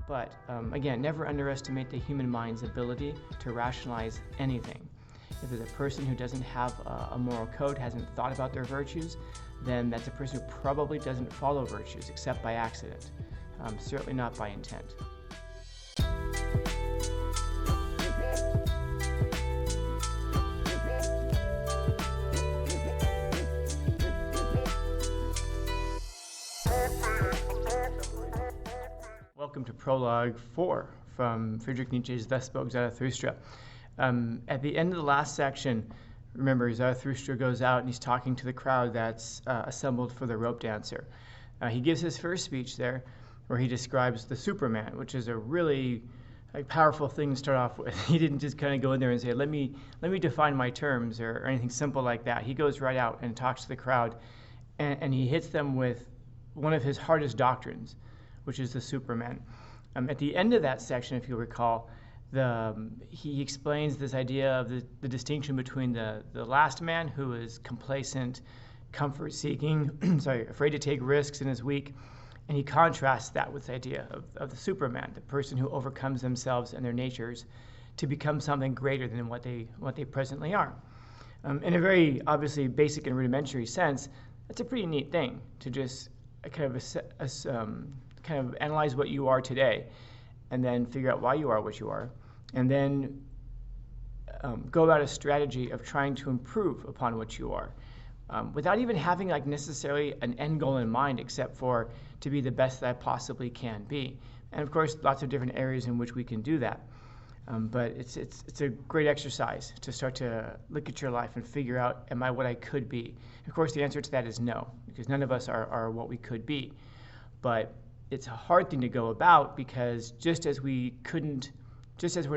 But again, never underestimate the human mind's ability to rationalize anything. If there's a person who doesn't have a moral code, hasn't thought about their virtues, then that's a person who probably doesn't follow virtues except by accident, certainly not by intent. Welcome to Prologue 4 from Friedrich Nietzsche's Thus Spoke Zarathustra. At the end of the last section, remember, Zarathustra goes out and he's talking to the crowd that's assembled for the rope dancer. He gives his first speech there where he describes the Superman, which is a really powerful thing to start off with. He didn't just kind of go in there and say, let me define my terms or anything simple like that. He goes right out and talks to the crowd, and he hits them with one of his hardest doctrines, which is the Superman. At the end of that section, if you recall, he explains this idea of the distinction between the last man, who is complacent, comfort-seeking, afraid to take risks and is weak, and he contrasts that with the idea of the Superman, the person who overcomes themselves and their natures to become something greater than what they presently are. In a very obviously basic and rudimentary sense, that's a pretty neat thing to just kind of analyze what you are today, and then figure out why you are what you are, and then go about a strategy of trying to improve upon what you are, without even having necessarily an end goal in mind, except for to be the best that I possibly can be. And of course, lots of different areas in which we can do that. But it's a great exercise to start to look at your life and figure out, am I what I could be? Of course, the answer to that is no, because none of us are what we could be. But it's a hard thing to go about, because just as we're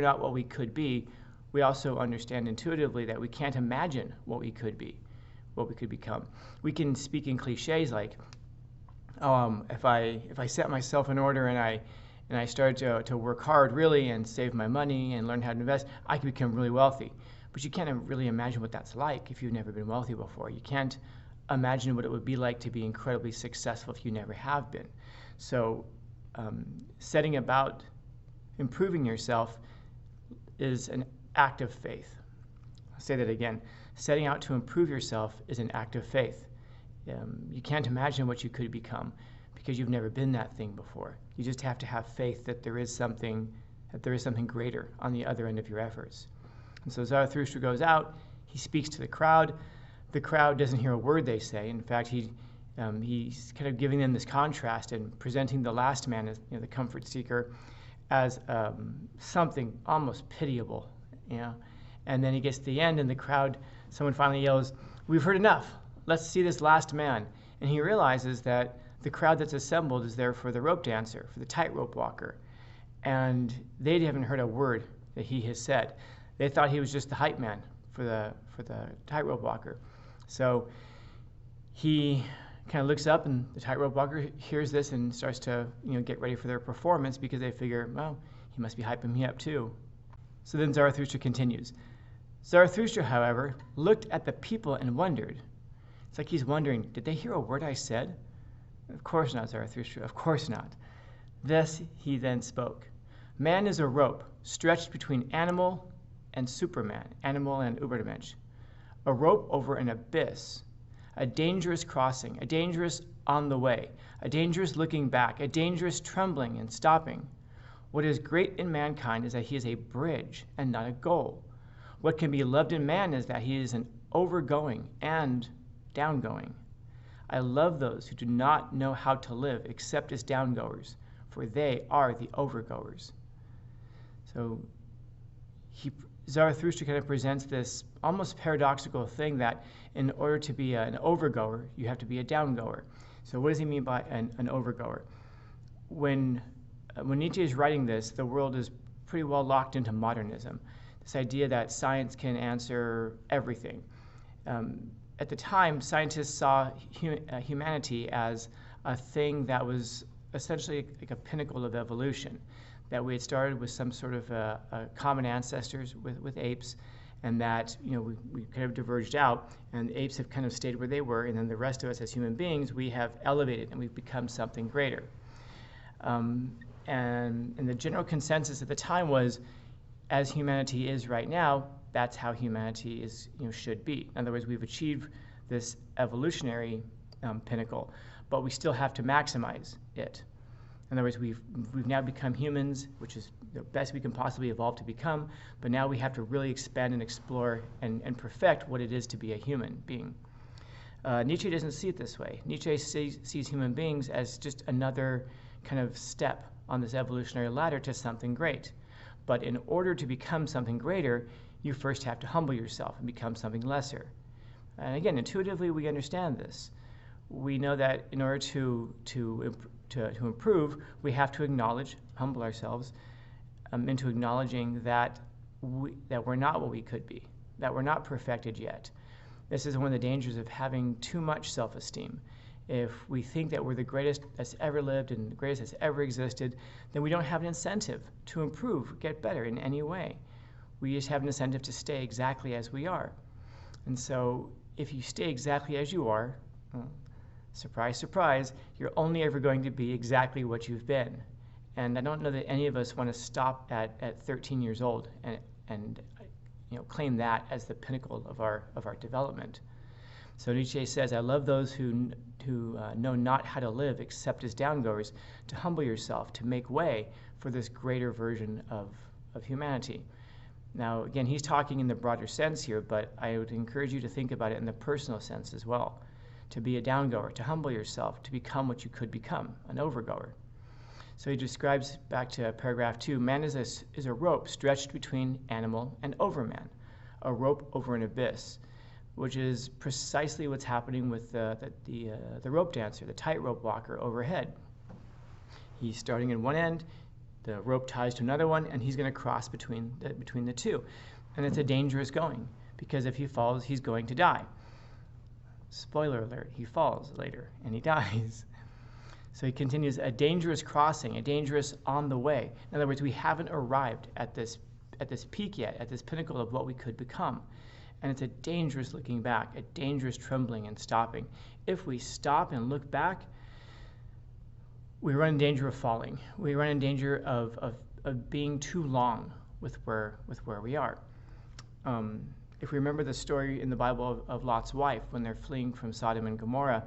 not what we could be, we also understand intuitively that we can't imagine what we could be, what we could become. We can speak in cliches like, if I set myself in order and I started to work hard really and save my money and learn how to invest, I could become really wealthy. But you can't really imagine what that's like if you've never been wealthy before. You can't imagine what it would be like to be incredibly successful if you never have been. So setting about improving yourself is an act of faith. I'll say that again. Setting out to improve yourself is an act of faith. You can't imagine what you could become because you've never been that thing before. You just have to have faith that there is something greater on the other end of your efforts. And so Zarathustra goes out, he speaks to the crowd. The crowd doesn't hear a word they say. In fact, he's kind of giving them this contrast and presenting the last man as the comfort seeker as something almost pitiable, And then he gets to the end, and the crowd, someone finally yells, "We've heard enough. Let's see this last man." And he realizes that the crowd that's assembled is there for the rope dancer, for the tightrope walker, and they haven't heard a word that he has said. They thought he was just the hype man for the tightrope walker. So he kind of looks up, and the tightrope walker hears this and starts to get ready for their performance, because they figure, well, he must be hyping me up too. So then Zarathustra continues. Zarathustra, however, looked at the people and wondered. It's like he's wondering, did they hear a word I said? Of course not, Zarathustra, of course not. Thus he then spoke. Man is a rope stretched between animal and Superman, animal and Übermensch. A rope over an abyss, a dangerous crossing, a dangerous on the way, a dangerous looking back, a dangerous trembling and stopping. What is great in mankind is that he is a bridge and not a goal. What can be loved in man is that he is an overgoing and downgoing. I love those who do not know how to live except as downgoers, for they are the overgoers. So Zarathustra kind of presents this almost paradoxical thing that in order to be an overgoer, you have to be a downgoer. So what does he mean by an overgoer? When Nietzsche is writing this, the world is pretty well locked into modernism, this idea that science can answer everything. At the time, scientists saw humanity as a thing that was essentially like a pinnacle of evolution, that we had started with some sort of a common ancestors with apes, and that we kind of diverged out, and the apes have kind of stayed where they were, and then the rest of us as human beings, we have elevated and we've become something greater. And the general consensus at the time was, as humanity is right now, that's how humanity is, should be. In other words, we've achieved this evolutionary pinnacle, but we still have to maximize it. In other words, we've now become humans, which is the best we can possibly evolve to become, but now we have to really expand and explore and perfect what it is to be a human being. Nietzsche doesn't see it this way. Nietzsche sees human beings as just another kind of step on this evolutionary ladder to something great. But in order to become something greater, you first have to humble yourself and become something lesser. And again, intuitively, we understand this. We know that in order to improve, we have to acknowledge, humble ourselves into acknowledging that we're not what we could be, that we're not perfected yet. This is one of the dangers of having too much self-esteem. If we think that we're the greatest that's ever lived and the greatest that's ever existed, then we don't have an incentive to improve, get better in any way. We just have an incentive to stay exactly as we are. And so if you stay exactly as you are, well, surprise, surprise, you're only ever going to be exactly what you've been. And I don't know that any of us want to stop at 13 years old and claim that as the pinnacle of our development. So Nietzsche says, I love those who know not how to live except as downgoers, to humble yourself, to make way for this greater version of humanity. Now, again, he's talking in the broader sense here, but I would encourage you to think about it in the personal sense as well. To be a downgoer, to humble yourself, to become what you could become, an overgoer. So he describes, back to paragraph 2, man is a rope stretched between animal and overman, a rope over an abyss, which is precisely what's happening with the rope dancer, the tightrope walker overhead. He's starting in one end, the rope ties to another one, and he's going to cross between the two. And it's a dangerous going, because if he falls, he's going to die. Spoiler alert, he falls later, and he dies. So he continues, a dangerous crossing, a dangerous on the way. In other words, we haven't arrived at this peak yet, at this pinnacle of what we could become. And it's a dangerous looking back, a dangerous trembling and stopping. If we stop and look back, we run in danger of falling. We run in danger of being too long with where we are. If we remember the story in the Bible of Lot's wife, when they're fleeing from Sodom and Gomorrah,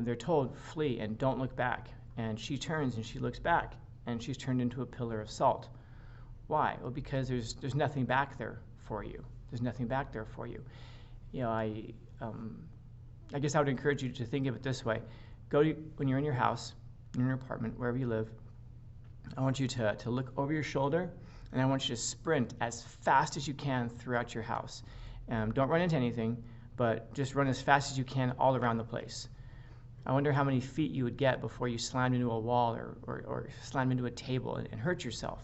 they're told, flee and don't look back. And she turns and she looks back, and she's turned into a pillar of salt. Why? Well, because there's nothing back there for you. There's nothing back there for you. I guess I would encourage you to think of it this way. When you're in your house, in your apartment, wherever you live, I want you to look over your shoulder, and I want you to sprint as fast as you can throughout your house. Don't run into anything, but just run as fast as you can all around the place. I wonder how many feet you would get before you slammed into a wall or slammed into a table and hurt yourself.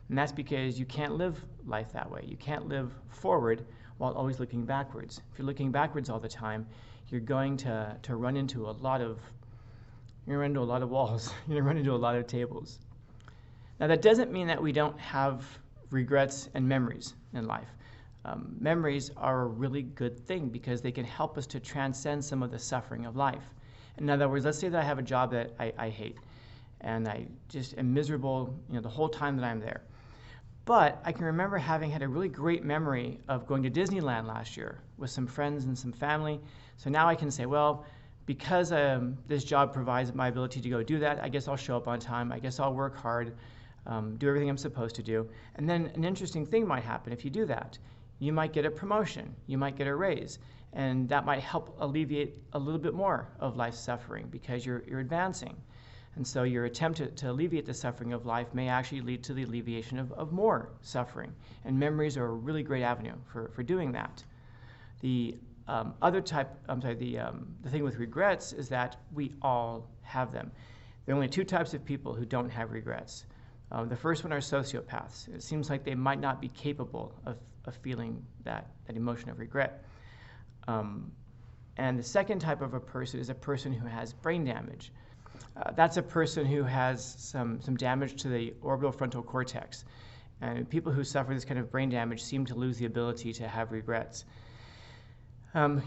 And that's because you can't live life that way. You can't live forward while always looking backwards. If you're looking backwards all the time, you're going to run into a lot of walls. You're going to run into a lot of tables. Now, that doesn't mean that we don't have regrets and memories in life. Memories are a really good thing because they can help us to transcend some of the suffering of life. In other words, let's say that I have a job that I hate, and I just am miserable, the whole time that I'm there. But I can remember having had a really great memory of going to Disneyland last year with some friends and some family. So now I can say, well, because this job provides my ability to go do that, I guess I'll show up on time. I guess I'll work hard, do everything I'm supposed to do. And then an interesting thing might happen if you do that. You might get a promotion. You might get a raise. And that might help alleviate a little bit more of life's suffering because you're advancing. And so your attempt to alleviate the suffering of life may actually lead to the alleviation of more suffering. And memories are a really great avenue for doing that. The thing with regrets is that we all have them. There are only two types of people who don't have regrets. The first one are sociopaths. It seems like they might not be capable of feeling that emotion of regret. And the second type of a person is a person who has brain damage. That's a person who has some damage to the orbital frontal cortex. And people who suffer this kind of brain damage seem to lose the ability to have regrets.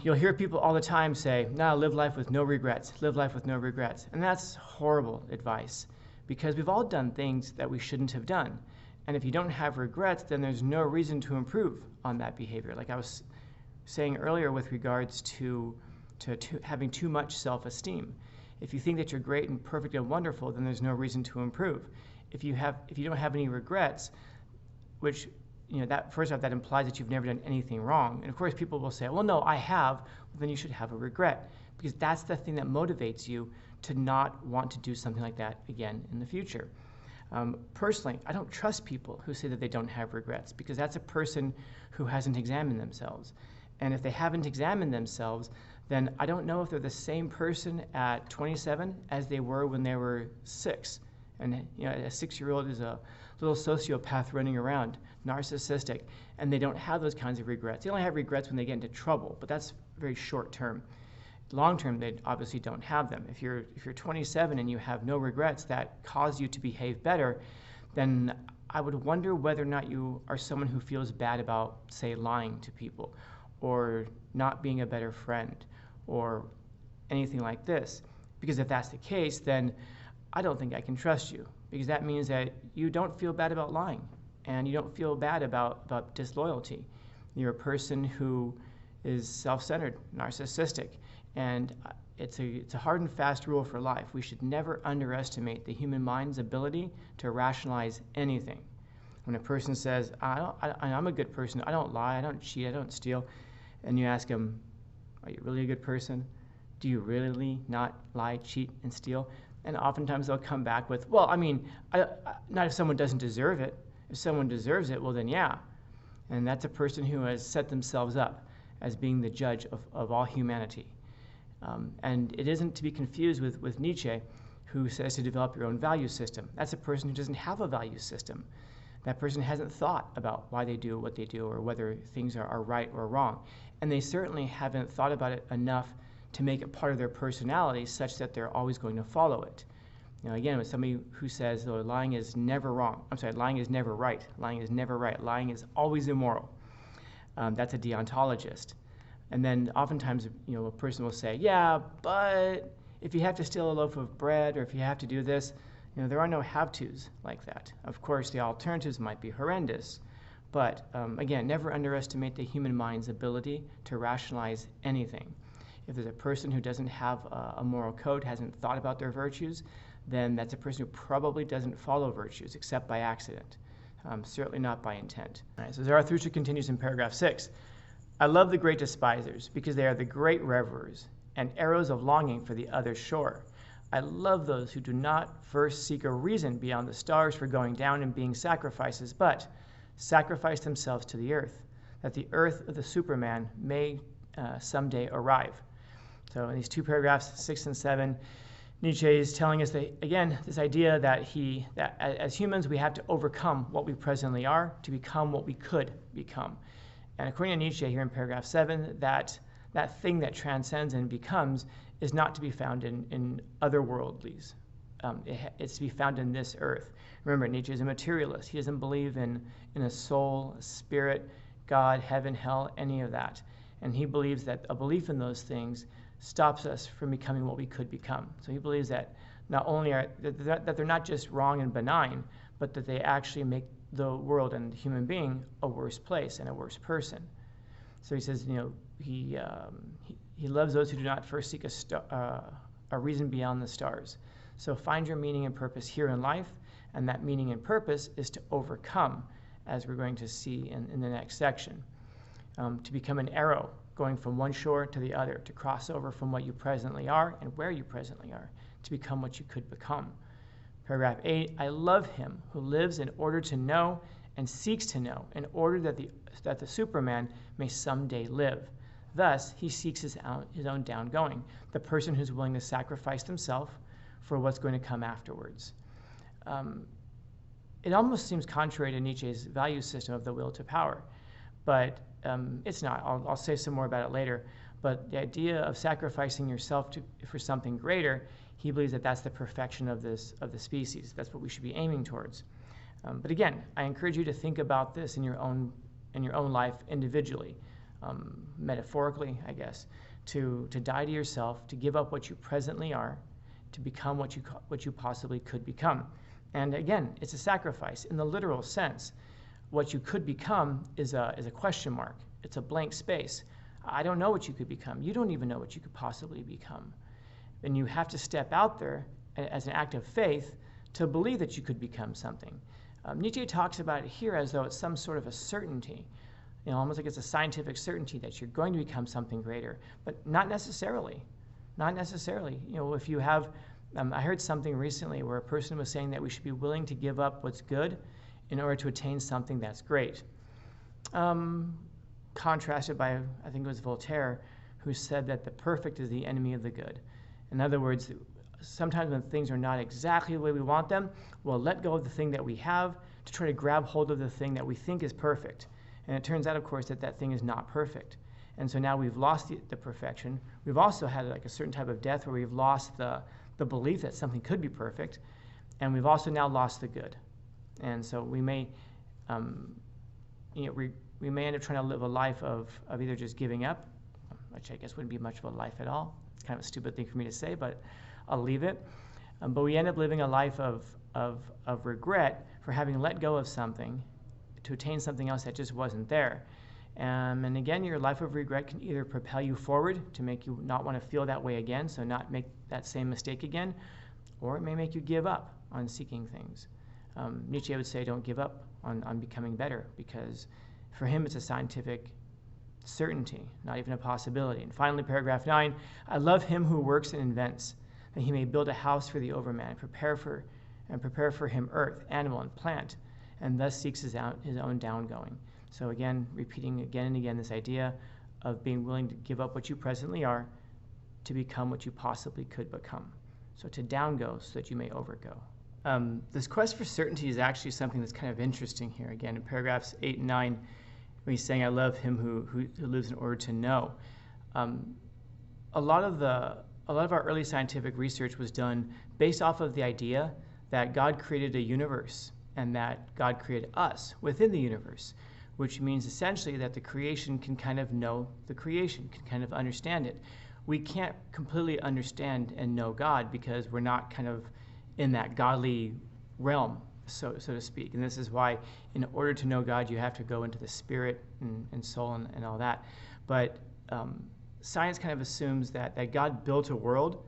You'll hear people all the time say, no, live life with no regrets, live life with no regrets. And that's horrible advice because we've all done things that we shouldn't have done. And if you don't have regrets, then there's no reason to improve on that behavior. Like I was saying earlier with regards to having too much self-esteem. If you think that you're great and perfect and wonderful, then there's no reason to improve. If you don't have any regrets, which, that first off, that implies that you've never done anything wrong. And of course, people will say, well, no, I have. Well, then you should have a regret, because that's the thing that motivates you to not want to do something like that again in the future. Personally, I don't trust people who say that they don't have regrets, because that's a person who hasn't examined themselves. And if they haven't examined themselves, then I don't know if they're the same person at 27 as they were when they were 6. And a 6-year-old is a little sociopath running around, narcissistic, and they don't have those kinds of regrets. They only have regrets when they get into trouble, but that's very short term. Long term, they obviously don't have them. If you're 27 and you have no regrets that cause you to behave better, then I would wonder whether or not you are someone who feels bad about, say, lying to people, or not being a better friend, or anything like this. Because if that's the case, then I don't think I can trust you, because that means that you don't feel bad about lying, and you don't feel bad about disloyalty. You're a person who is self-centered, narcissistic, and it's a hard and fast rule for life. We should never underestimate the human mind's ability to rationalize anything. When a person says, I'm a good person, I don't lie, I don't cheat, I don't steal, and you ask them, are you really a good person? Do you really not lie, cheat, and steal? And oftentimes they'll come back with, well, not if someone doesn't deserve it. If someone deserves it, well then yeah. And that's a person who has set themselves up as being the judge of all humanity. And it isn't to be confused with Nietzsche, who says to develop your own value system. That's a person who doesn't have a value system. That person hasn't thought about why they do what they do, or whether things are right or wrong. And they certainly haven't thought about it enough to make it part of their personality such that they're always going to follow it. Again, with somebody who says, oh, lying is never wrong. Lying is never right. Lying is never right. Lying is always immoral. That's a deontologist. And then oftentimes, a person will say, yeah, but if you have to steal a loaf of bread, or if you have to do this, there are no have-tos like that. Of course, the alternatives might be horrendous. But again, never underestimate the human mind's ability to rationalize anything. If there's a person who doesn't have a moral code, hasn't thought about their virtues, then that's a person who probably doesn't follow virtues except by accident, certainly not by intent. All right, so Zarathustra continues in paragraph 6. I love the great despisers, because they are the great revelers and arrows of longing for the other shore. I love those who do not first seek a reason beyond the stars for going down and being sacrifices, but sacrifice themselves to the earth, that the earth of the Superman may someday arrive. So in these two paragraphs, 6 and 7, Nietzsche is telling us that, again, this idea that as humans we have to overcome what we presently are to become what we could become. And according to Nietzsche here in paragraph 7, that thing that transcends and becomes is not to be found in other worldlies. It's to be found in this earth. Remember, Nietzsche is a materialist. He doesn't believe in a soul, a spirit, God, heaven, hell, any of that. And he believes that a belief in those things stops us from becoming what we could become. So he believes that not only that they're not just wrong and benign, but that they actually make the world and the human being a worse place and a worse person. So he says, he loves those who do not first seek a reason beyond the stars. So find your meaning and purpose here in life, and that meaning and purpose is to overcome, as we're going to see in the next section. To become an arrow going from one shore to the other, to cross over from what you presently are and where you presently are, to become what you could become. Paragraph 8, I love him who lives in order to know and seeks to know, in order that the Superman may someday live. Thus, he seeks his own downgoing, the person who's willing to sacrifice themselves for what's going to come afterwards. It almost seems contrary to Nietzsche's value system of the will to power, but it's not. I'll say some more about it later. But the idea of sacrificing yourself for something greater, he believes that that's the perfection of the species. That's what we should be aiming towards. But again, I encourage you to think about this in your own life individually, metaphorically, I guess, to die to yourself, to give up what you presently are, to become what you possibly could become. And again, it's a sacrifice in the literal sense. What you could become is a question mark. It's a blank space. I don't know what you could become. You don't even know what you could possibly become. And you have to step out there as an act of faith to believe that you could become something. Nietzsche talks about it here as though it's some sort of a certainty, almost like it's a scientific certainty that you're going to become something greater, but not necessarily. Not necessarily. If you have, I heard something recently where a person was saying that we should be willing to give up what's good in order to attain something that's great. Contrasted by, I think it was Voltaire, who said that the perfect is the enemy of the good. In other words, sometimes when things are not exactly the way we want them, we'll let go of the thing that we have to try to grab hold of the thing that we think is perfect. And it turns out, of course, that thing is not perfect. And so now we've lost the perfection. We've also had like a certain type of death where we've lost the belief that something could be perfect. And we've also now lost the good. And so we may, we may end up trying to live a life of either just giving up, which I guess wouldn't be much of a life at all. It's kind of a stupid thing for me to say, but I'll leave it. But we end up living a life of regret for having let go of something to attain something else that just wasn't there. And again, your life of regret can either propel you forward to make you not want to feel that way again, so not make that same mistake again, or it may make you give up on seeking things. Nietzsche would say don't give up on becoming better, because for him it's a scientific certainty, not even a possibility. And finally, paragraph 9, I love him who works and invents, that he may build a house for the overman, prepare for him earth, animal, and plant, and thus seeks his own downgoing. So again, repeating again and again this idea of being willing to give up what you presently are to become what you possibly could become. So to downgo so that you may overgo. This quest for certainty is actually something that's kind of interesting here. Again, in paragraphs 8 and 9, when he's saying, I love him who lives in order to know. A lot of our early scientific research was done based off of the idea that God created a universe and that God created us within the universe, which means essentially that the creation can kind of know the creation, can kind of understand it. We can't completely understand and know God because we're not kind of in that godly realm, so to speak. And this is why in order to know God, you have to go into the spirit and soul and all that. But science kind of assumes that God built a world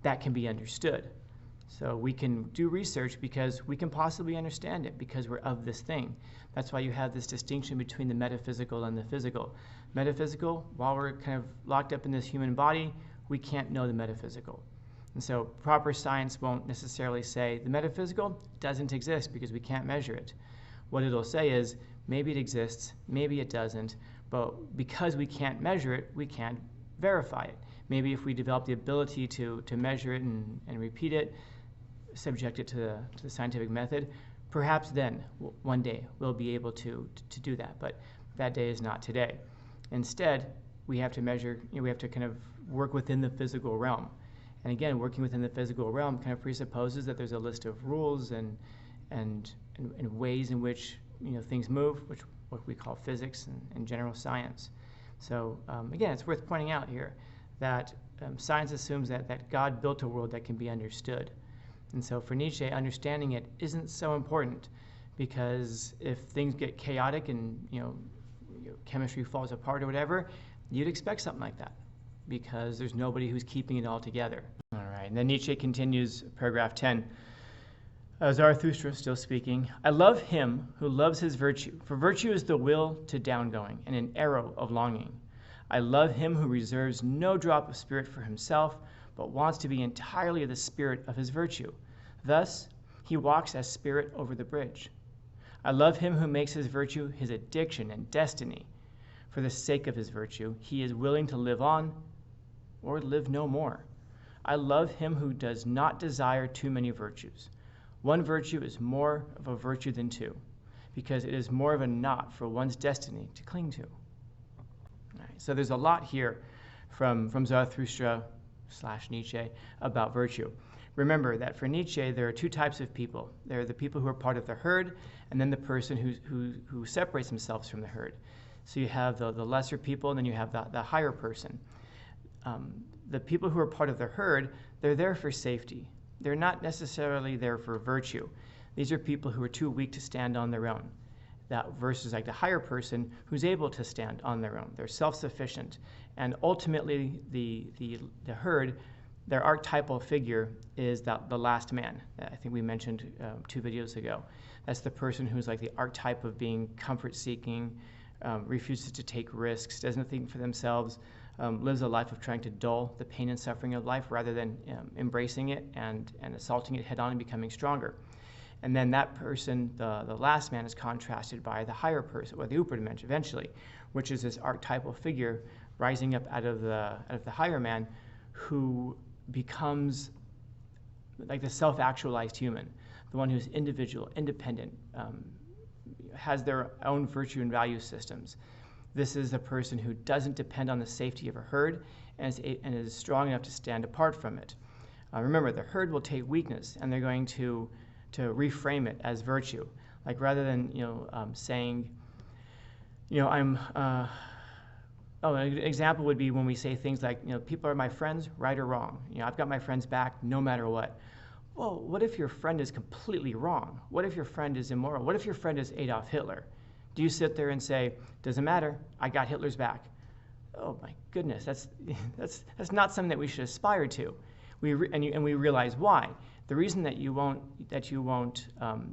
that can be understood. So we can do research because we can possibly understand it because we're of this thing. That's why you have this distinction between the metaphysical and the physical. Metaphysical, while we're kind of locked up in this human body, we can't know the metaphysical. And so proper science won't necessarily say the metaphysical doesn't exist because we can't measure it. What it'll say is maybe it exists, maybe it doesn't, but because we can't measure it, we can't verify it. Maybe if we develop the ability to measure it and repeat it, subject it to the scientific method, perhaps then, one day, we'll be able to do that. But that day is not today. Instead, we have to measure, we have to kind of work within the physical realm. And again, working within the physical realm kind of presupposes that there's a list of rules and ways in which things move, which what we call physics and general science. So again, it's worth pointing out here that science assumes that God built a world that can be understood. And so for Nietzsche, understanding it isn't so important, because if things get chaotic and chemistry falls apart or whatever, you'd expect something like that, because there's nobody who's keeping it all together. All right, and then Nietzsche continues, paragraph 10. Zarathustra, still speaking, I love him who loves his virtue, for virtue is the will to downgoing and an arrow of longing. I love him who reserves no drop of spirit for himself, but wants to be entirely the spirit of his virtue. Thus, he walks as spirit over the bridge. I love him who makes his virtue his addiction and destiny. For the sake of his virtue, he is willing to live on or live no more. I love him who does not desire too many virtues. One virtue is more of a virtue than two, because it is more of a knot for one's destiny to cling to. All right, so there's a lot here from Zarathustra / Nietzsche about virtue. Remember that for Nietzsche, there are two types of people. There are the people who are part of the herd, and then the person who separates themselves from the herd. So you have the lesser people, and then you have the higher person. The people who are part of the herd, they're there for safety. they're not necessarily there for virtue. These are people who are too weak to stand on their own. That versus like the higher person who's able to stand on their own. They're self-sufficient. And ultimately, the herd, their archetypal figure is the last man. I think we mentioned 2 videos ago. That's the person who's like the archetype of being comfort-seeking, refuses to take risks, doesn't think for themselves, lives a life of trying to dull the pain and suffering of life rather than embracing it and assaulting it head-on and becoming stronger. And then that person, the last man, is contrasted by the higher person, or the Upermensch eventually, which is this archetypal figure rising up out of the higher man, who becomes like the self-actualized human, the one who's individual, independent, has their own virtue and value systems. This is a person who doesn't depend on the safety of a herd and is strong enough to stand apart from it. Remember, the herd will take weakness and they're going to reframe it as virtue. Like rather than saying, I'm. An example would be when we say things like, people are my friends, right or wrong. I've got my friends back no matter what. Well, what if your friend is completely wrong? What if your friend is immoral? What if your friend is Adolf Hitler? Do you sit there and say, doesn't matter, I got Hitler's back? Oh my goodness, that's not something that we should aspire to. We realize why. The reason that you won't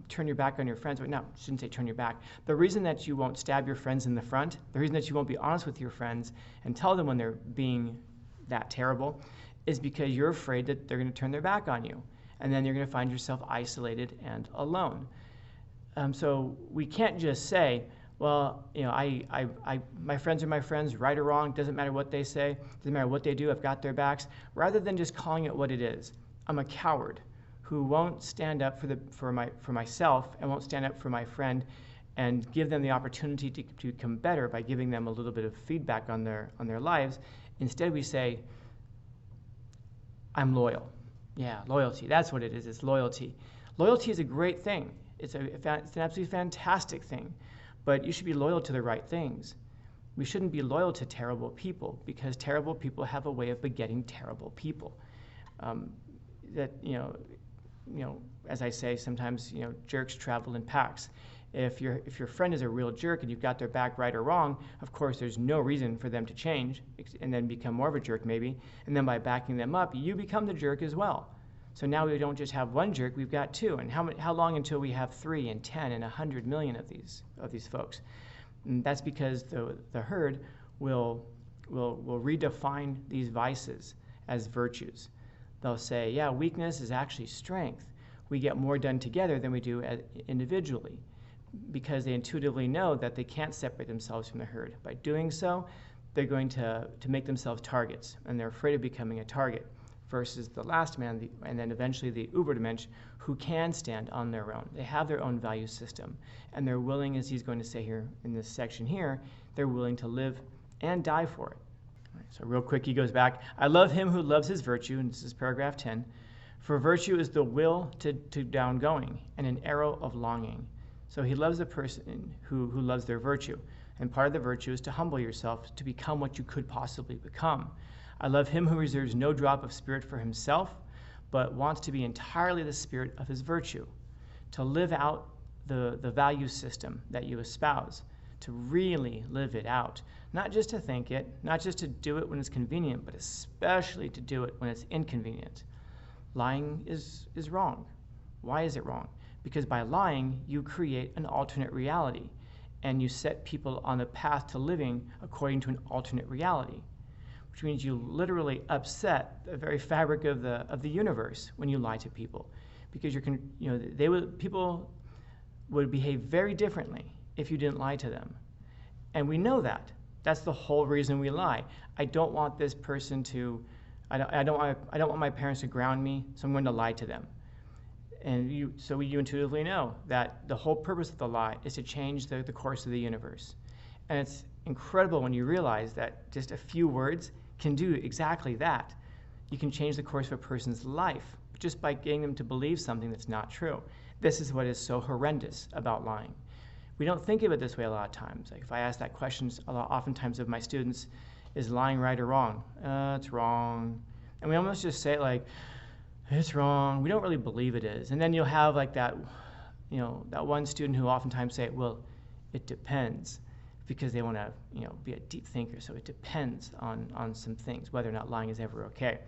turn your back on your friends, no, I shouldn't say turn your back. The reason that you won't stab your friends in the front, the reason that you won't be honest with your friends and tell them when they're being that terrible, is because you're afraid that they're going to turn their back on you, and then you're going to find yourself isolated and alone. So we can't just say, well, my friends are my friends, right or wrong, doesn't matter what they say, doesn't matter what they do, I've got their backs, rather than just calling it what it is. I'm a coward who won't stand up for myself and won't stand up for my friend and give them the opportunity to become better by giving them a little bit of feedback on their lives. Instead, we say, I'm loyal. Yeah, loyalty. That's what it is. It's loyalty. Loyalty is a great thing. It's an absolutely fantastic thing. But you should be loyal to the right things. We shouldn't be loyal to terrible people, because terrible people have a way of begetting terrible people. As I say, sometimes jerks travel in packs. If your friend is a real jerk and you've got their back right or wrong, of course there's no reason for them to change and then become more of a jerk maybe. And then by backing them up, you become the jerk as well. So now we don't just have one jerk, we've got two. And how long until we have 3 and 10 and 100 million of these folks? And that's because the herd will redefine these vices as virtues. They'll say, yeah, weakness is actually strength. We get more done together than we do individually, because they intuitively know that they can't separate themselves from the herd. By doing so, they're going to make themselves targets, and they're afraid of becoming a target, versus the last man, and then eventually the Ubermensch, who can stand on their own. They have their own value system, and they're willing, as he's going to say here in this section here, they're willing to live and die for it. So real quick, he goes back. I love him who loves his virtue, and this is paragraph 10. For virtue is the will to down going, and an arrow of longing. So he loves the person who loves their virtue. And part of the virtue is to humble yourself to become what you could possibly become. I love him who reserves no drop of spirit for himself, but wants to be entirely the spirit of his virtue, to live out the value system that you espouse, to really live it out. Not just to think it, not just to do it when it's convenient, but especially to do it when it's inconvenient. Lying is wrong. Why is it wrong? Because by lying, you create an alternate reality, and you set people on the path to living according to an alternate reality, which means you literally upset the very fabric of the universe when you lie to people, because people would behave very differently if you didn't lie to them, and we know that. That's the whole reason we lie. I don't want this person to. I don't want my parents to ground me, so I'm going to lie to them. And you intuitively know that the whole purpose of the lie is to change the course of the universe. And it's incredible when you realize that just a few words can do exactly that. You can change the course of a person's life just by getting them to believe something that's not true. This is what is so horrendous about lying. We don't think of it this way a lot of times. Like if I ask that question oftentimes of my students, is lying right or wrong? It's wrong. And we almost just say it like, it's wrong. We don't really believe it is. And then you'll have like that, that one student who oftentimes say, well, it depends, because they want to, be a deep thinker. So it depends on some things, whether or not lying is ever okay.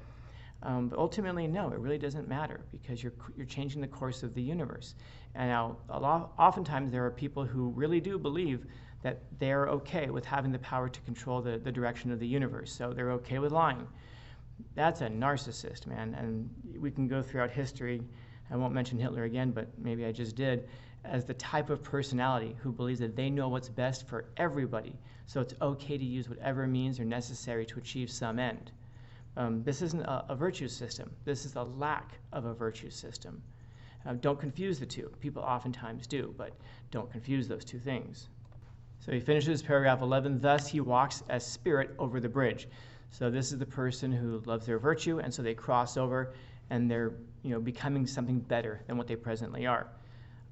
But ultimately, no, it really doesn't matter, because you're changing the course of the universe. And now, oftentimes there are people who really do believe that they're okay with having the power to control the direction of the universe. So they're okay with lying. That's a narcissist, man. And we can go throughout history. I won't mention Hitler again, but maybe I just did, as the type of personality who believes that they know what's best for everybody. So it's okay to use whatever means are necessary to achieve some end. This isn't a virtue system. This is a lack of a virtue system. Don't confuse the two. People oftentimes do, but don't confuse those two things. So he finishes paragraph 11, thus he walks as spirit over the bridge. So this is the person who loves their virtue, and so they cross over, and they're becoming something better than what they presently are.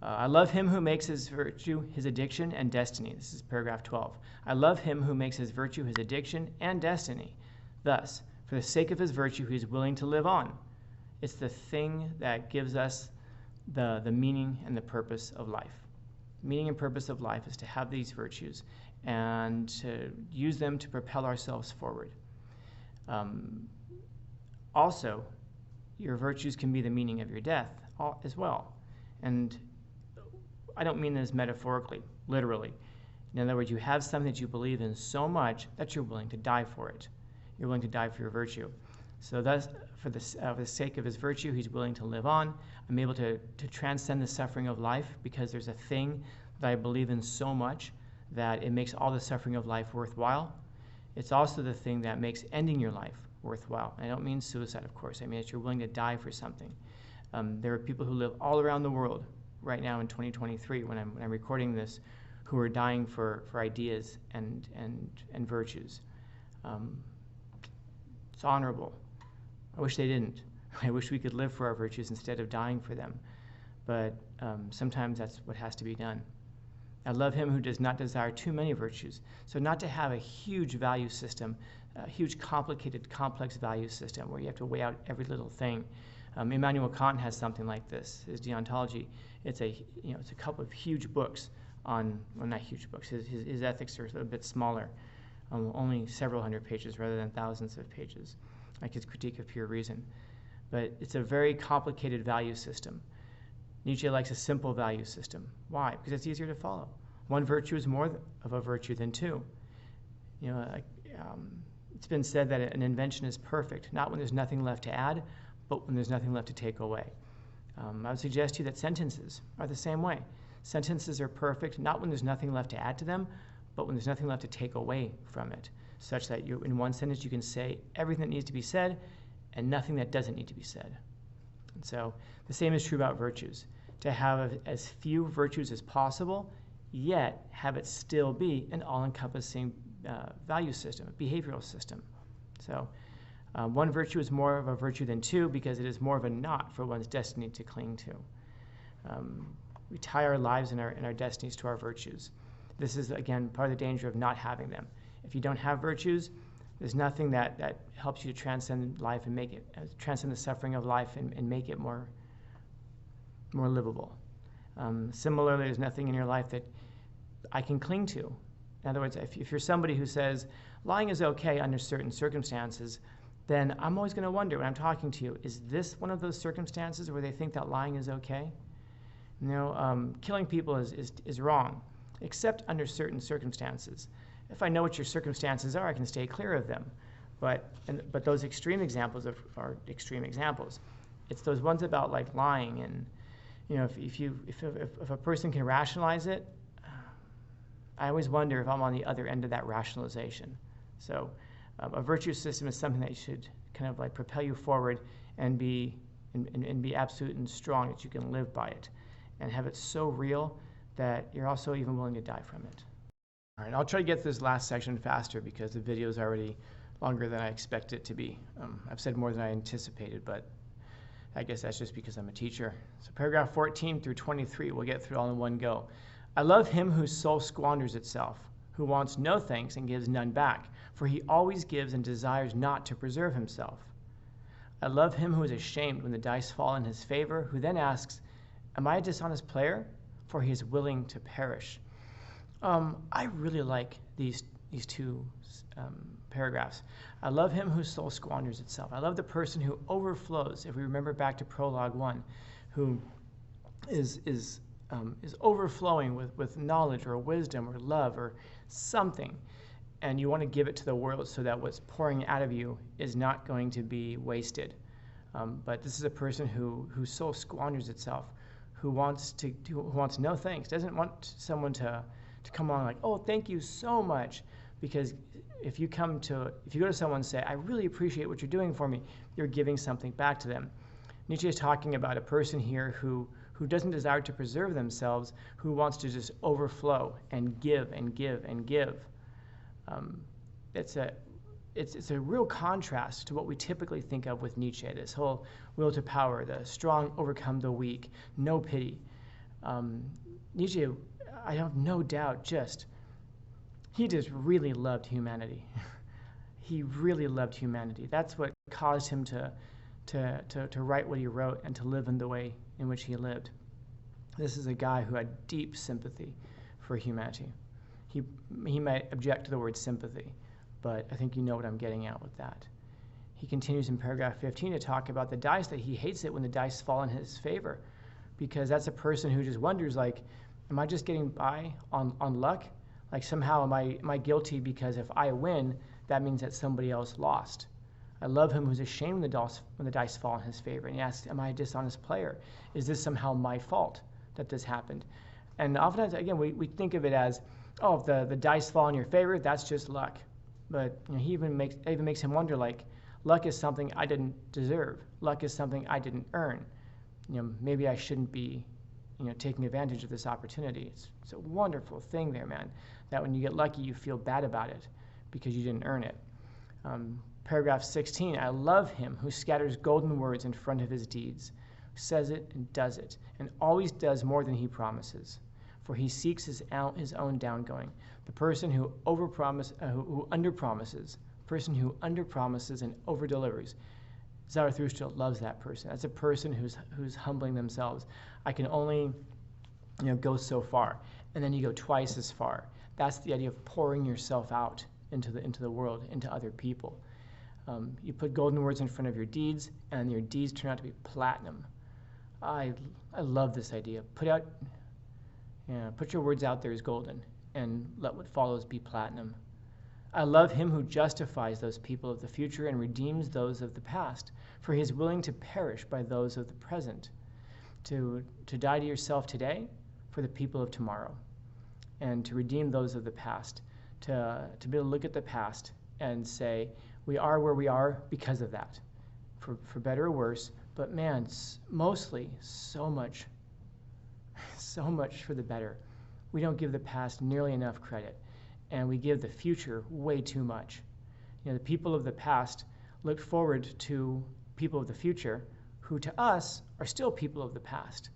I love him who makes his virtue his addiction and destiny. This is paragraph 12. I love him who makes his virtue his addiction and destiny. Thus, for the sake of his virtue, he is willing to live on. It's the thing that gives us the meaning and the purpose of life. Meaning and purpose of life is to have these virtues and to use them to propel ourselves forward. Also, your virtues can be the meaning of your death as well. And I don't mean this metaphorically, literally. In other words, you have something that you believe in so much that you're willing to die for it. You're willing to die for your virtue. So thus, for the sake of his virtue, he's willing to live on. I'm able to transcend the suffering of life because there's a thing that I believe in so much that it makes all the suffering of life worthwhile. It's also the thing that makes ending your life worthwhile. I don't mean suicide, of course. I mean that you're willing to die for something. There are people who live all around the world right now in 2023, when I'm recording this, who are dying for ideas and virtues. It's honorable. I wish they didn't. I wish we could live for our virtues instead of dying for them. But sometimes that's what has to be done. I love him who does not desire too many virtues. So not to have a huge value system, a huge complicated, complex value system where you have to weigh out every little thing. Immanuel Kant has something like this. His deontology, it's a couple of huge books on, well, not huge books. His ethics are a bit smaller, only several hundred pages rather than thousands of pages, like his Critique of Pure Reason. But it's a very complicated value system. Nietzsche likes a simple value system. Why? Because it's easier to follow. One virtue is more of a virtue than two. It's been said that an invention is perfect, not when there's nothing left to add, but when there's nothing left to take away. I would suggest to you that sentences are the same way. Sentences are perfect, not when there's nothing left to add to them, but when there's nothing left to take away from it, such that in one sentence you can say everything that needs to be said and nothing that doesn't need to be said. And so the same is true about virtues. To have as few virtues as possible, yet have it still be an all-encompassing value system, a behavioral system. So one virtue is more of a virtue than two because it is more of a knot for one's destiny to cling to. We tie our lives and our destinies to our virtues. This is, again, part of the danger of not having them. If you don't have virtues, there's nothing that helps you to transcend life and make it, transcend the suffering of life and make it more livable. Similarly, there's nothing in your life that I can cling to. In other words, if you're somebody who says lying is okay under certain circumstances, then I'm always going to wonder when I'm talking to you, is this one of those circumstances where they think that lying is okay? Killing people is wrong, except under certain circumstances. If I know what your circumstances are, I can stay clear of them. But those extreme examples are extreme examples. It's those ones about like lying and, if a person can rationalize it, I always wonder if I'm on the other end of that rationalization. So a virtue system is something that should kind of like propel you forward and be absolute and strong that you can live by it and have it so real that you're also even willing to die from it. All right, I'll try to get through this last section faster because the video is already longer than I expect it to be. I've said more than I anticipated, but I guess that's just because I'm a teacher. So paragraph 14 through 23, we'll get through all in one go. I love him whose soul squanders itself, who wants no thanks and gives none back, for he always gives and desires not to preserve himself. I love him who is ashamed when the dice fall in his favor, who then asks, am I a dishonest player? For he is willing to perish. I really like these two paragraphs. I love him whose soul squanders itself. I love the person who overflows, if we remember back to Prologue 1, who is overflowing with knowledge or wisdom or love or something. And you want to give it to the world so that what's pouring out of you is not going to be wasted. But this is a person whose soul squanders itself, who wants no thanks, doesn't want someone to come along like, oh, thank you so much. Because if you go to someone and say, I really appreciate what you're doing for me, you're giving something back to them. Nietzsche is talking about a person here who doesn't desire to preserve themselves, who wants to just overflow and give and give and give. It's a real contrast to what we typically think of with Nietzsche, this whole will to power, the strong overcome the weak, no pity. Nietzsche, I have no doubt, he just really loved humanity. He really loved humanity. That's what caused him to write what he wrote and to live in the way in which he lived. This is a guy who had deep sympathy for humanity. He might object to the word sympathy, but I think you know what I'm getting at with that. He continues in paragraph 15 to talk about the dice, that he hates it when the dice fall in his favor, because that's a person who just wonders, like, am I just getting by on luck? Like somehow am I guilty because if I win, that means that somebody else lost. I love him who's ashamed when the dice fall in his favor. And he asks, am I a dishonest player? Is this somehow my fault that this happened? And oftentimes, again, we think of it as, oh, if the dice fall in your favor, that's just luck. But it even makes him wonder, like, luck is something I didn't deserve. Luck is something I didn't earn. Maybe I shouldn't be, taking advantage of this opportunity. It's a wonderful thing there, man, that when you get lucky, you feel bad about it because you didn't earn it. Paragraph 16, I love him who scatters golden words in front of his deeds, who says it and does it, and always does more than he promises, for he seeks his own downgoing. The person who underpromises, person who underpromises and overdelivers. Zarathustra loves that person. That's a person who's humbling themselves. I can only go so far, and then you go twice as far. That's the idea of pouring yourself out into the world, into other people. You put golden words in front of your deeds, and your deeds turn out to be platinum. I love this idea. Put your words out there as golden, and let what follows be platinum. I love him who justifies those people of the future and redeems those of the past, for he is willing to perish by those of the present, to die to yourself today for the people of tomorrow, and to redeem those of the past, to be able to look at the past and say, we are where we are because of that, for better or worse, but man, mostly so much for the better. We don't give the past nearly enough credit, and we give the future way too much. The people of the past looked forward to people of the future who to us are still people of the past.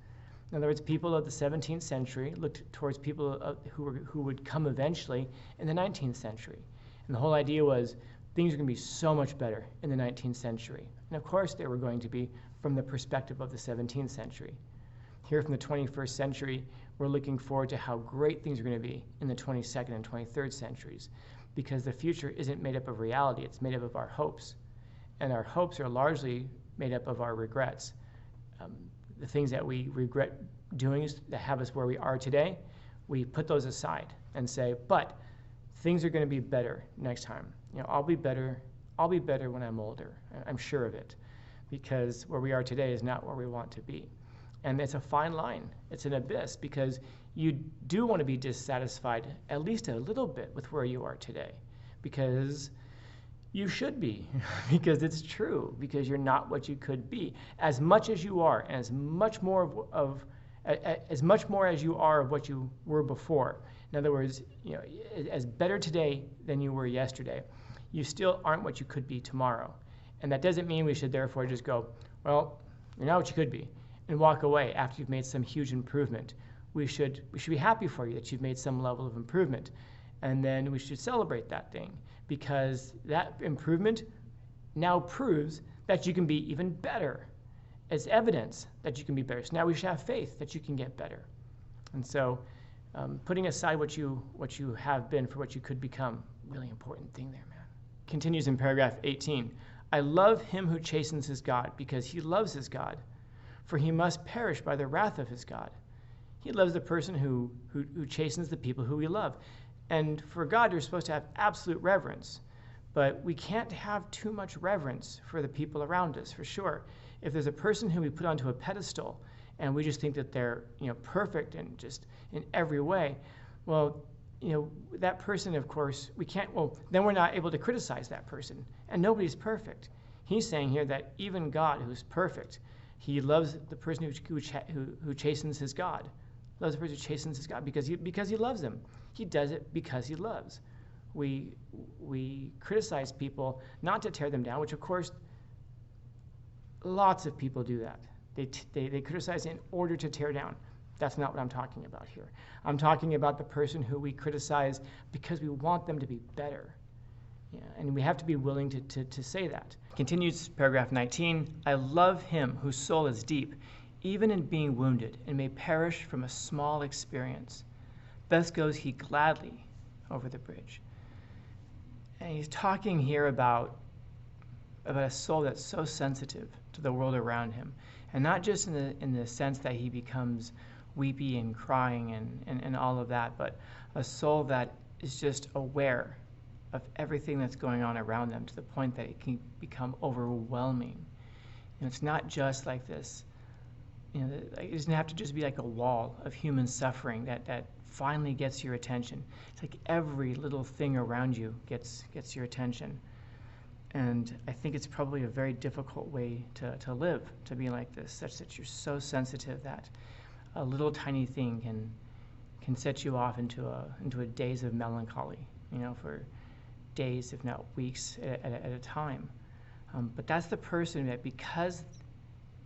In other words, people of the 17th century looked towards people who would come eventually in the 19th century. And the whole idea was things are going to be so much better in the 19th century. And of course they were going to be from the perspective of the 17th century. Here from the 21st century, we're looking forward to how great things are going to be in the 22nd and 23rd centuries, because the future isn't made up of reality, it's made up of our hopes. And our hopes are largely made up of our regrets. The things that we regret doing that have us where we are today, we put those aside and say, but things are going to be better next time. I'll be better when I'm older. I'm sure of it, because where we are today is not where we want to be. And it's a fine line. It's an abyss, because you do want to be dissatisfied at least a little bit with where you are today, because you should be, because it's true, because you're not what you could be. As much as you are, and as much more as you are of what you were before. In other words, as better today than you were yesterday, you still aren't what you could be tomorrow. And that doesn't mean we should therefore just go, well, you're not what you could be, and walk away after you've made some huge improvement. We should be happy for you that you've made some level of improvement, and then we should celebrate that thing, because that improvement now proves that you can be even better, as evidence that you can be better. So now we should have faith that you can get better. And so putting aside what you have been for what you could become, really important thing there, man. Continues in paragraph 18. I love him who chastens his God because he loves his God, for he must perish by the wrath of his God. He loves the person who chastens the people who we love. And for God, you're supposed to have absolute reverence. But we can't have too much reverence for the people around us, for sure. If there's a person who we put onto a pedestal and we just think that they're, perfect and just in every way, well, that person, of course, then we're not able to criticize that person. And nobody's perfect. He's saying here that even God, who's perfect, he loves the person who chastens his God. Loves the person who chastens his God because he loves them. He does it because he loves. We criticize people not to tear them down, which of course lots of people do that. They criticize in order to tear down. That's not what I'm talking about here. I'm talking about the person who we criticize because we want them to be better. Yeah, and we have to be willing to say that. Continues paragraph 19. I love him whose soul is deep, even in being wounded, and may perish from a small experience. Thus goes he gladly over the bridge. And he's talking here about a soul that's so sensitive to the world around him. And not just in the sense that he becomes weepy and crying and all of that, but a soul that is just aware of everything that's going on around them to the point that it can become overwhelming. It's not just like this. It doesn't have to just be like a wall of human suffering that finally gets your attention. It's like every little thing around you gets your attention. And I think it's probably a very difficult way to live, to be like this, such that you're so sensitive that a little tiny thing can set you off into a daze of melancholy, for days, if not weeks at a time. But that's the person that, because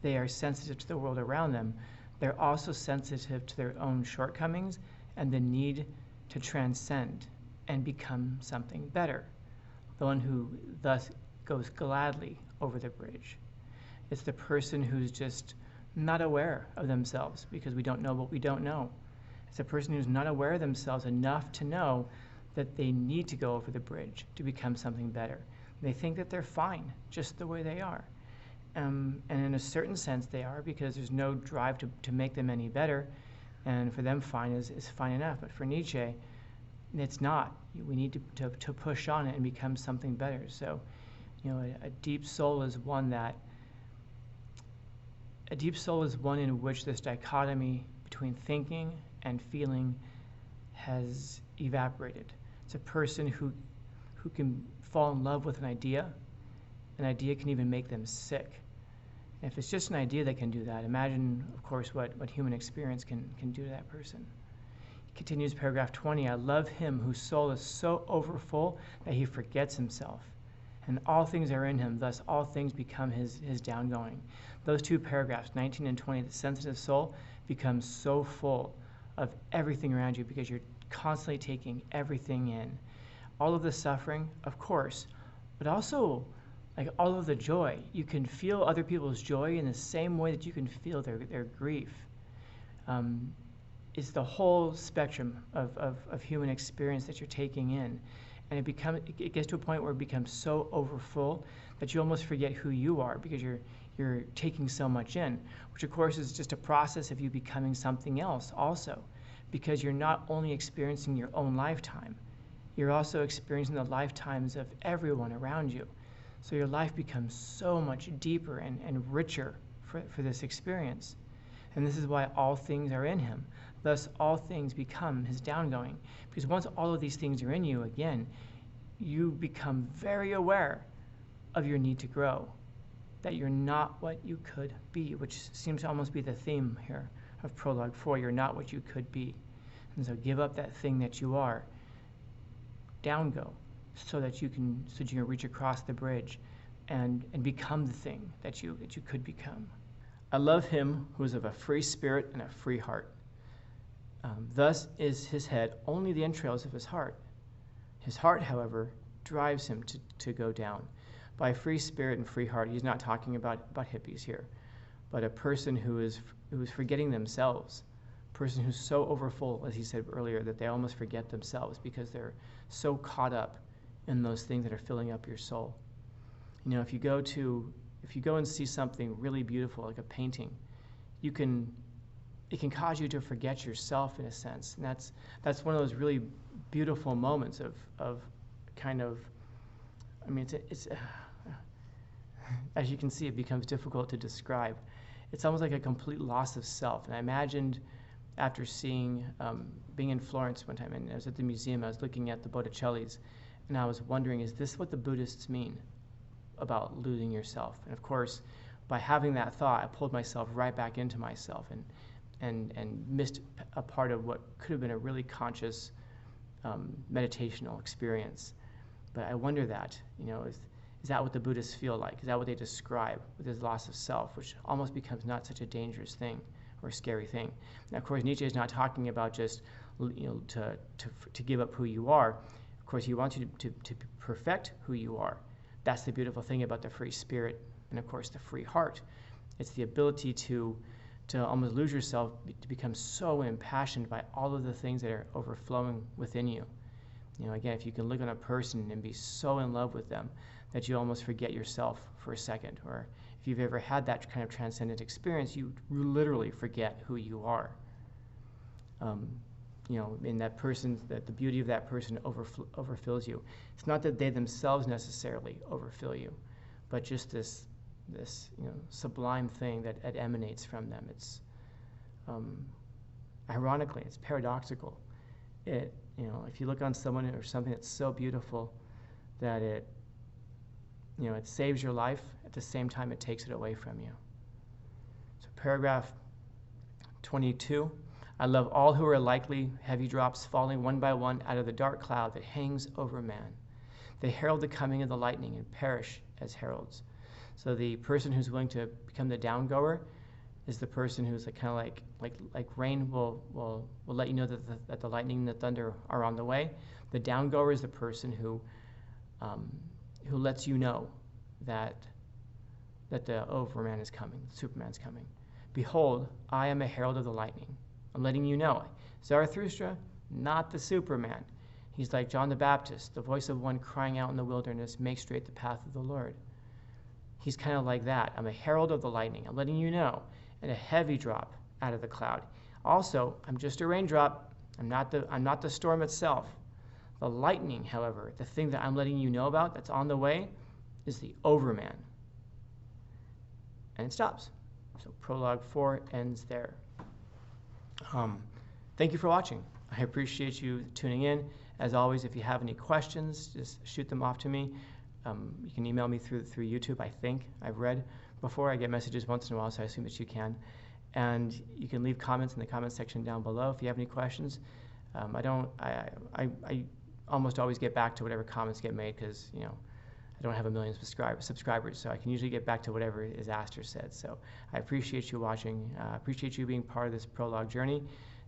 they are sensitive to the world around them, they're also sensitive to their own shortcomings and the need to transcend and become something better. The one who thus goes gladly over the bridge. It's the person who's just not aware of themselves because we don't know what we don't know. It's a person who's not aware of themselves enough to know that they need to go over the bridge to become something better. They think that they're fine just the way they are. And in a certain sense they are, because there's no drive to make them any better. And for them, fine is fine enough. But for Nietzsche, it's not. We need to push on it and become something better. So, a deep soul is one in which this dichotomy between thinking and feeling has evaporated. It's a person who can fall in love with an idea. An idea can even make them sick. And if it's just an idea that can do that, imagine, of course, what human experience can do to that person. He continues paragraph 20, I love him whose soul is so overfull that he forgets himself. And all things are in him, thus all things become his downgoing. Those two paragraphs, 19 and 20, the sensitive soul becomes so full of everything around you because you're constantly taking everything in. All of the suffering, of course, but also like all of the joy. You can feel other people's joy in the same way that you can feel their grief. It's the whole spectrum of human experience that you're taking in. And it gets to a point where it becomes so overfull that you almost forget who you are because you're taking so much in, which of course is just a process of you becoming something else also, because you're not only experiencing your own lifetime, you're also experiencing the lifetimes of everyone around you. So your life becomes so much deeper and richer for this experience. And this is why all things are in him. Thus, all things become his downgoing. Because once all of these things are in you, again, you become very aware of your need to grow, that you're not what you could be, which seems to almost be the theme here of Prologue 4. You're not what you could be. And so give up that thing that you are. Down go, so that you can reach across the bridge and become the thing that you could become. I love him who is of a free spirit and a free heart. Thus is his head only the entrails of his heart. His heart, however, drives him to go down. By free spirit and free heart, he's not talking about hippies here, but a person who is forgetting themselves, a person who's so overfull, as he said earlier, that they almost forget themselves because they're so caught up in those things that are filling up your soul. You know, if you go and see something really beautiful, like a painting, it can cause you to forget yourself in a sense, and that's one of those really beautiful moments of kind of, I mean, it's as you can see, it becomes difficult to describe. It's almost like a complete loss of self. And I imagined after being in Florence one time, and I was at the museum, I was looking at the Botticellis, and I was wondering, is this what the Buddhists mean about losing yourself? And of course, by having that thought, I pulled myself right back into myself and missed a part of what could have been a really conscious meditational experience. But I wonder that, you know, is that what the Buddhists feel like? Is that what they describe with this loss of self, which almost becomes not such a dangerous thing or a scary thing? Now, of course, Nietzsche is not talking about just, you know, to give up who you are. Of course, he wants you to perfect who you are. That's the beautiful thing about the free spirit and, of course, the free heart. It's the ability to almost lose yourself, to become so impassioned by all of the things that are overflowing within you. You know, again, if you can look at a person and be so in love with them that you almost forget yourself for a second, or if you've ever had that kind of transcendent experience, you literally forget who you are. You know, in that person, that the beauty of that person overfills you. It's not that they themselves necessarily overfill you, but just this you know, sublime thing that emanates from them. It's ironically, it's paradoxical. You know, if you look on someone or something that's so beautiful that it saves your life, at the same time it takes it away from you. So paragraph 22, I love all who are likely heavy drops falling one by one out of the dark cloud that hangs over man. They herald the coming of the lightning and perish as heralds. So the person who's willing to become the downgoer is the person who's like, kind of like rain will let you know that the lightning and the thunder are on the way. The downgoer is the person who lets you know that the overman is coming, Superman's coming. Behold, I am a herald of the lightning. I'm letting you know. Zarathustra, not the Superman. He's like John the Baptist, the voice of one crying out in the wilderness, make straight the path of the Lord. He's kind of like that. I'm a herald of the lightning. I'm letting you know. And a heavy drop out of the cloud. Also, I'm just a raindrop. I'm not the storm itself. The lightning, however, the thing that I'm letting you know about that's on the way, is the overman. And it stops. So Prologue 4 ends there. Thank you for watching. I appreciate you tuning in. As always, if you have any questions, just shoot them off to me. You can email me through YouTube, I think. I've read before. I get messages once in a while, so I assume that you can. And you can leave comments in the comment section down below if you have any questions. I almost always get back to whatever comments get made because, you know, I don't have a million subscribers, so I can usually get back to whatever is asked or said. So I appreciate you watching. I appreciate you being part of this Prologue journey.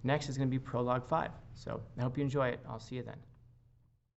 Next is going to be Prologue 5. So I hope you enjoy it. I'll see you then.